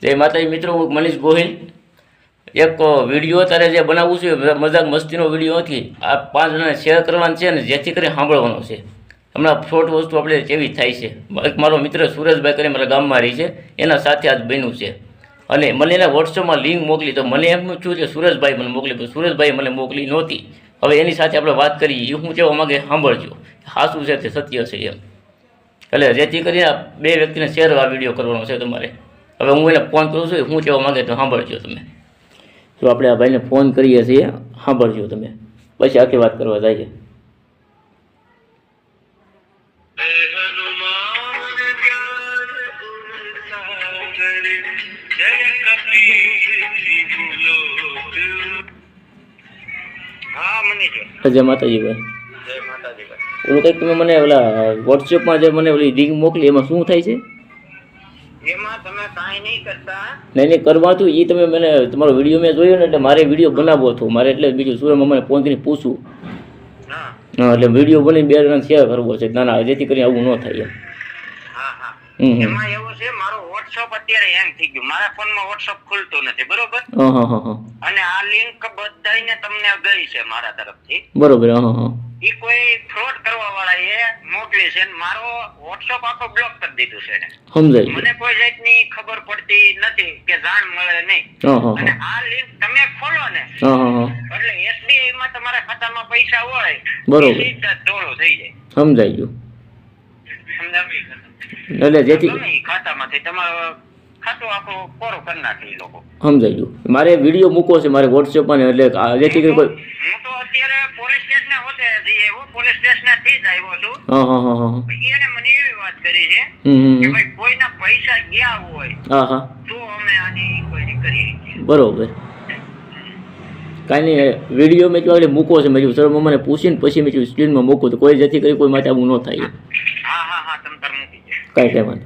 જય માતાજી મિત્રો, હું મનીષ ગોહિલ. એક વિડીયો અત્યારે જે બનાવું છું મજાક મસ્તીનો વિડીયો નથી. આ 5 જણાને શેર કરવાનો છે ને જેથી કરી સાંભળવાનો છે. હમણાં શોર્ટ વસ્તુ આપણે કેવી થાય છે. એક મારો મિત્ર સુરેશભાઈ કરીને મારા ગામમાં રહી છે, એના સાથે આજ બન્યું છે. અને મને એના વોટ્સઅપમાં લિંક મોકલી તો મને એમ થયું કે સુરેશભાઈ મને મોકલી, પણ સુરેશભાઈ મને મોકલી નહોતી. હવે એની સાથે આપણે વાત કરીએ, એ હું કહેવા માગે સાંભળજો, સાચું છે તે સત્ય છે એમ. એટલે જેથી કરીને આ 2 વ્યક્તિને શેર આ વિડીયો કરવાનો છે તમારે. હવે હું એને ફોન કરું છું, હું કહેવા માગે તો સાંભળજો તમે. જો આપણે આ ભાઈને ફોન કરીએ છીએ, સાંભળજો તમે, પછી આખી વાત કરવા જઈએ. જય માતાજી ભાઈ. ઓલું કંઈક તમે મને ઓલા વોટ્સએપમાં જે મને ઓલી લિંક મોકલી એમાં શું થાય છે? એમાં તમે કાંઈ નહીં કરતા. નહીં કરવા હતું એ તમે મને તમારો વિડીયો મેં જોયો ને એટલે મારે વિડીયો બનાવવો હતો મારે, એટલે બીજું સુરત મને ફોન કરીને પૂછું. હા એટલે વિડીયો બની 2 જણાને શેર કરવો છે. ના જેથી કરીને આવું ન થાય એમ. એમાં એવું છે, મારો WhatsApp અત્યારે હેંગ થઈ ગયું. મારા ફોનમાં WhatsApp ખુલતું નથી, બરોબર? અને આ લિંક બધાયને તમને ગઈ છે મારા તરફથી, બરોબર. ઈ કોઈ ફ્રોડ કરવા વાળા એ મોકલી છે, મારો WhatsApp આખો બ્લોક કરી દીધું છે. સમજાય. મને કોઈ જાતની ખબર પડતી નથી કે જાણ મળે નહીં. અને આ લિંક તમે ખોલો ને એટલે SBI માં તમારા ખાતામાં પૈસા હોય, બરોબર, સીધા ડોળો થઈ જાય. સમજાઈ ગયું. એટલે જેથી ખાતામાંથી તમારો ખાતું આખું કોરો કરી નાખે એ લોકો. સમજાઈ ગયું. મારે વિડીયો મૂકવો છે મારે વોટ્સએપમાં, એટલે જેથી કરી કોઈ. હું તો અત્યારે પોલીસ સ્ટેશન હોતે આવ્યો, પોલીસ સ્ટેશન થી જ આવ્યો છું. એને મને એવી વાત કરી છે કે ભાઈ કોઈના પૈસા ગયા હોય તો અમે આની કોઈ કરી. બરોબર, કાંઈ નહીં. વિડીયો મેં આગળ મૂકવો છે, મેં સર મને પૂછીને પછી મેં સ્ક્રીનમાં મૂકું તો કોઈ જેથી કરી કોઈ માટે આવું ન થાય. હા તમ તાર મૂકી દે. કાંઈ વાંધો.